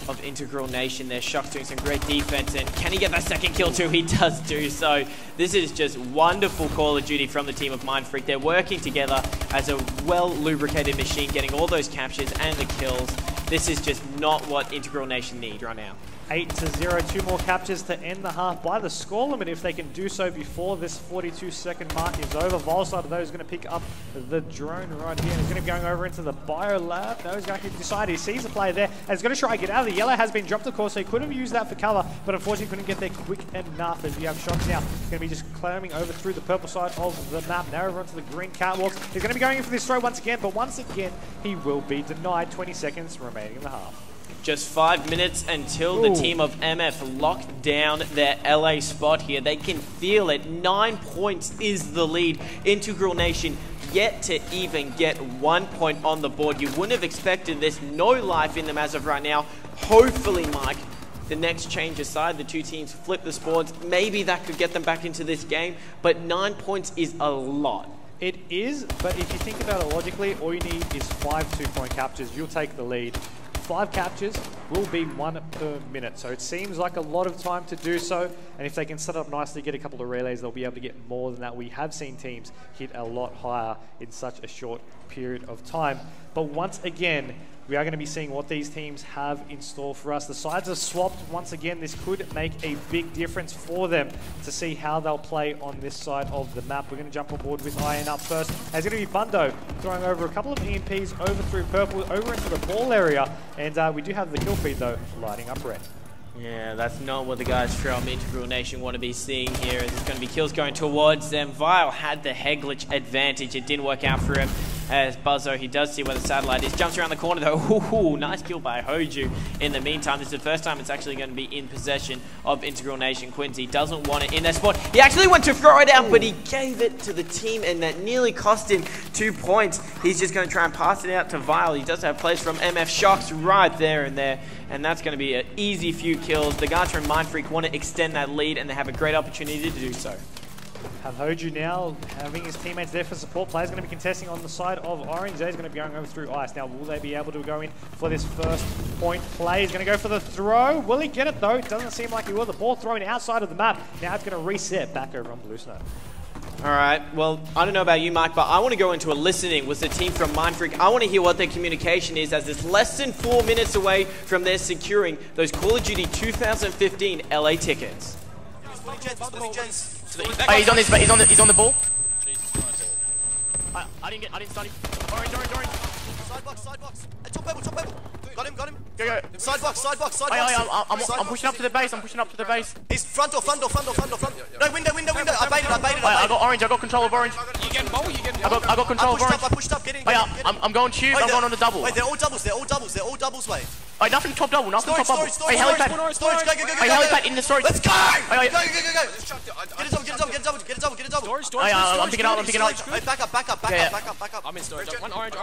of Integral Nation. They're Shocks doing some great defense, and can he get that second kill too? He does do so. This is just wonderful Call of Duty from the team of Mindfreak. They're working together as a well-lubricated machine, getting all those captures and the kills. This is just not what Integral Nation need right now. 8-0, 2 more captures to end the half by the score limit if they can do so before this 42-second mark is over. Volside of those is going to pick up the drone right here and he's going to be going over into the Biolab. No, he's going to decide. He sees a player there and he's going to try and get out of the yellow. Has been dropped, of course, so he could have used that for cover, but unfortunately couldn't get there quick enough as you have shots now. He's going to be just climbing over through the purple side of the map, now over onto the green catwalks. He's going to be going in for this throw once again, but once again, he will be denied. 20 seconds remaining in the half. Just 5 minutes until the team of MF lock down their LA spot here. They can feel it. 9 points is the lead. Integral Nation yet to even get 1 point on the board. You wouldn't have expected this. No life in them as of right now. Hopefully, Mike, the next change aside, the two teams flip the sports. Maybe that could get them back into this game, but 9 points is a lot. It is, but if you think about it logically, all you need is 5 2-point captures. You'll take the lead. 5 captures will be 1 per minute. So it seems like a lot of time to do so. And if they can set up nicely, get a couple of relays, they'll be able to get more than that. We have seen teams hit a lot higher in such a short period of time. But once again, we are going to be seeing what these teams have in store for us. The sides are swapped once again. This could make a big difference for them to see how they'll play on this side of the map. We're going to jump on board with Iron up first. It's going to be Bundo throwing over a couple of EMPs over through purple, over into the ball area. And we do have the kill feed, though, lighting up red. Yeah, that's not what the guys from Integral Nation want to be seeing here. There's going to be kills going towards them. Vile had the head glitch advantage. It didn't work out for him. As Buzzo, he does see where the satellite is. Jumps around the corner though. Ooh, nice kill by Hoju. In the meantime, this is the first time it's actually going to be in possession of Integral Nation. Quincy doesn't want it in their spot. He actually went to throw it out, but he gave it to the team, and that nearly cost him 2 points. He's just going to try and pass it out to Vile. He does have plays from MF Shocks right there and there, and that's going to be an easy few kills. The guys from Mindfreak want to extend that lead, and they have a great opportunity to do so. Have Hoju now having his teammates there for support. Players going to be contesting on the side of Orange. He's going to be going over through ice. Now, will they be able to go in for this first point play? He's going to go for the throw. Will he get it though? It doesn't seem like he will. The ball thrown outside of the map. Now it's going to reset back over on Blue Snow. All right, well, I don't know about you, Mike, but I want to go into a listening with the team from Mindfreak. I want to hear what their communication is, as it's less than 4 minutes away from their securing those Call of Duty 2015 LA tickets. Hey, he's on the ball. I didn't stun him. Orange. Side box. Top purple. Got him. Go. Side box. I'm pushing up to the base. He's front door. No, window. I baited. I got orange. I got control of orange. You getting bowl? I got control of orange. I pushed up. Get in. I'm going tube. I'm going on the double. Wait, they're all doubles, wait. Hey, nothing top double. Storage. Hey, helipad. Storage, go. Hey, helipad in the storage. Let's go! Go. Get a double. Storage. I'm picking up. Hey, back up. I'm in storage. One orange.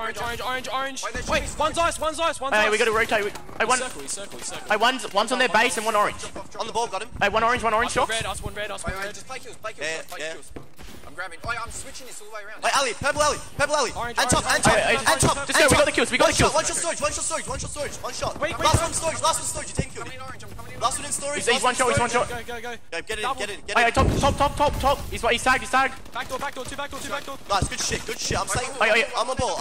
Wait, one's ice. Hey, we got to rotate. Hey, one. Circle. Hey, one's on their base and one orange. On the ball, got him. Hey, one orange shot. One red. Just play kills. I'm grabbing. Oh, I'm switching this all the way around. Wait, alley, purple alley. Orange. And top. Just go, we got the kills. One shot. One shot. Wait. Last one storage, you take kill. Last one in storage. He's one shot. Go. Get it. Hey, top. He's tagged. Back door. Two back door. Nice, good shit. I'm saying, Hey. I'm on ball.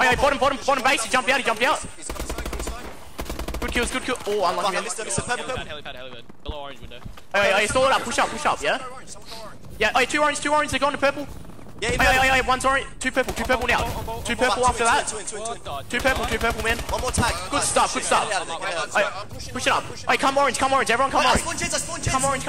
Hey, bottom base. He jumped out. Good kills. Oh, unlucky. Mr. Purple. Helipad. Below orange window. Hey, stall it up. Push up, yeah? Yeah, hey, two orange. They're going to purple. Yeah, Hey, one's orange. Two purple now. Two purple after that. Two purple, man. One more tag. Good stuff. Hey, push it up. Hey, come orange. Everyone come orange. Come orange.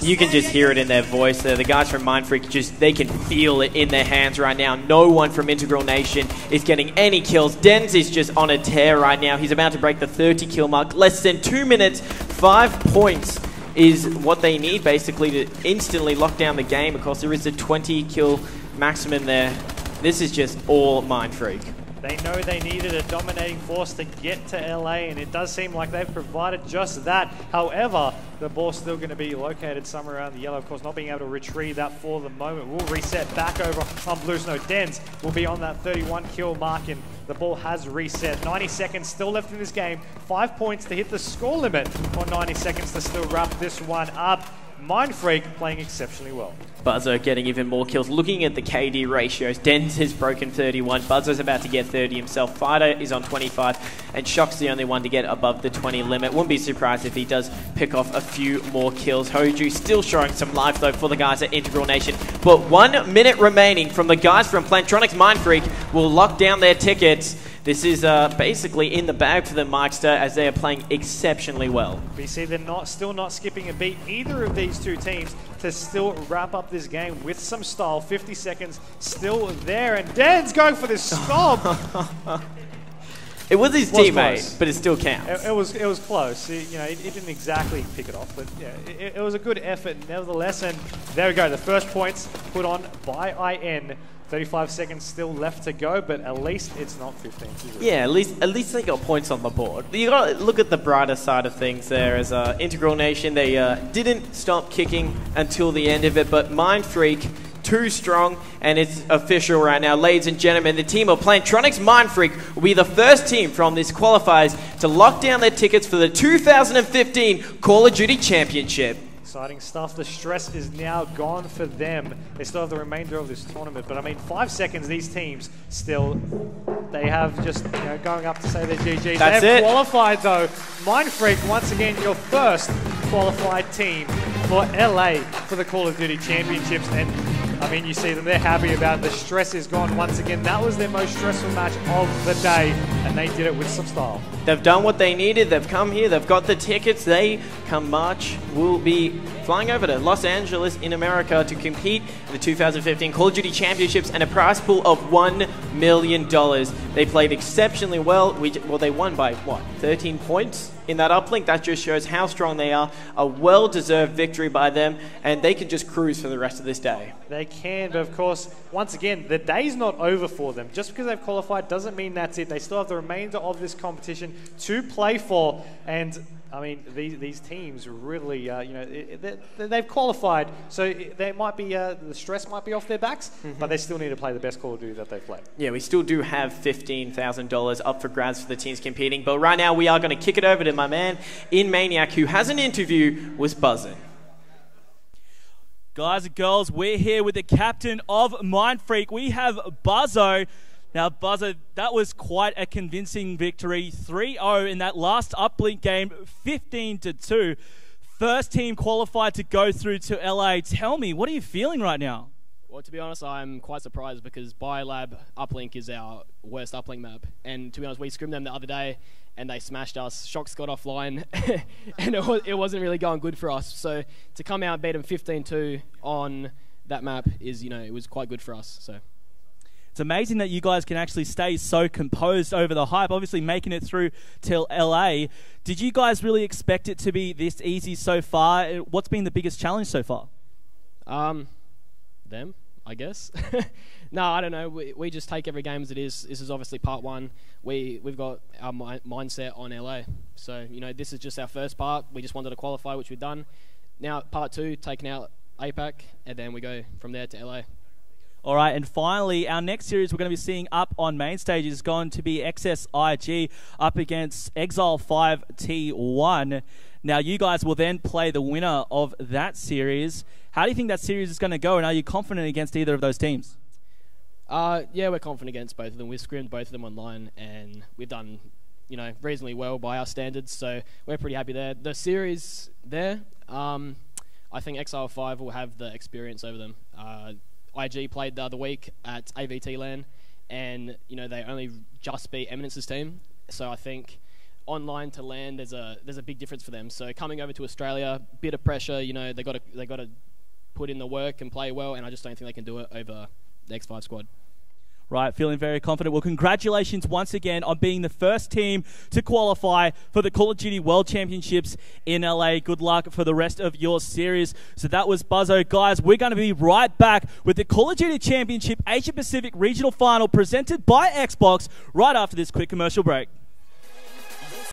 You can just hear it in their voice there. The guys from Mindfreak, they can feel it in their hands right now. No one from Integral Nation is getting any kills. Dens is just on a tear right now. He's about to break the 30 kill mark. Less than 2 minutes, 5 points is what they need basically to instantly lock down the game. Of course, there is a 20 kill maximum there. This is just all Mindfreak. They know they needed a dominating force to get to LA, and it does seem like they've provided just that. However, the ball's still going to be located somewhere around the yellow. Of course, not being able to retrieve that for the moment. We'll reset back over on Blue Snow. Dens will be on that 31 kill mark, and the ball has reset. 90 seconds still left in this game. 5 points to hit the score limit on 90 seconds to still wrap this one up. Mindfreak playing exceptionally well. Buzzo getting even more kills. Looking at the KD ratios, Dens has broken 31. Buzzo's about to get 30 himself. Fighter is on 25. And Shock's the only one to get above the 20 limit. Wouldn't be surprised if he does pick off a few more kills. Hoju still showing some life, though, for the guys at Integral Nation. But 1 minute remaining from the guys from Plantronics.Mindfreak will lock down their tickets. This is basically in the bag for them, Mikester, as they are playing exceptionally well. But you see, they're still not skipping a beat, either of these two teams, to still wrap up this game with some style. 50 seconds still there, and Dan's going for this stop. It was his teammate, but it still counts. It was close. He didn't exactly pick it off, but yeah, it was a good effort nevertheless. And there we go. The first points put on by IN. 35 seconds still left to go, but at least it's not 15. Yeah, at least they got points on the board. You got to look at the brighter side of things there. As Integral Nation, they didn't stop kicking until the end of it, but Mindfreak too strong, and it's official right now. Ladies and gentlemen, the team of Plantronics.Mindfreak will be the first team from this qualifiers to lock down their tickets for the 2015 Call of Duty Championship. Exciting stuff. The stress is now gone for them. They still have the remainder of this tournament, but I mean, 5 seconds, these teams still, they have just, going up to say their GGs. That's they have it. Qualified though. Mindfreak, once again, your first qualified team for LA for the Call of Duty Championships. And I mean, you see them, they're happy about it. The stress is gone once again. That was their most stressful match of the day, and they did it with some style. They've done what they needed. They've come here. They've got the tickets. They, come March, will be flying over to Los Angeles in America to compete in the 2015 Call of Duty Championships and a prize pool of $1 million. They played exceptionally well. They won by, 13 points in that uplink. That just shows how strong they are. A well-deserved victory by them, and they can just cruise for the rest of this day. They can, but of course, once again, the day's not over for them. Just because they've qualified doesn't mean that's it. They still have the remainder of this competition to play for, and I mean, these teams really, they've qualified, so they might be the stress might be off their backs, but they still need to play the best Call of Duty that they've played. Yeah, we still do have $15,000 up for grabs for the teams competing, but right now we are going to kick it over to my man in Maniac, who has an interview with Buzzin. Guys and girls, we're here with the captain of Mindfreak. We have Buzzo. Now, Buzzo, that was quite a convincing victory. 3-0 in that last uplink game, 15-2. First team qualified to go through to LA. Tell me, what are you feeling right now? Well, to be honest, I'm quite surprised because Biolab uplink is our worst uplink map. And to be honest, we scrimmed them the other day and they smashed us. Shocks got offline and it wasn't really going good for us. So to come out and beat them 15-2 on that map is, it was quite good for us. So. It's amazing that you guys can actually stay so composed over the hype, obviously making it through till LA. Did you guys really expect it to be this easy so far? What's been the biggest challenge so far? Them, I guess. No, I don't know. We just take every game as it is. This is obviously part one. We've got our mindset on LA. So, this is just our first part. We just wanted to qualify, which we've done. Now, part two, taking out APAC, and then we go from there to LA. All right, and finally, our next series we're going to be seeing up on main stage is going to be XSIG up against Exile 5 T1. Now, you guys will then play the winner of that series. How do you think that series is going to go, and are you confident against either of those teams? Yeah, we're confident against both of them. We've scrimmed both of them online, and we've done, reasonably well by our standards, so we're pretty happy there. The series there, I think Exile 5 will have the experience over them. IG played the other week at AVT LAN, and they only just beat Eminence's team. So I think online to LAN, there's a big difference for them. So coming over to Australia, bit of pressure. They got to put in the work and play well, and I just don't think they can do it over the X5 squad. Right, feeling very confident. Well, congratulations once again on being the first team to qualify for the Call of Duty World Championships in LA. Good luck for the rest of your series. So that was Buzzo. Guys, we're going to be right back with the Call of Duty Championship Asia Pacific Regional Final presented by Xbox right after this quick commercial break.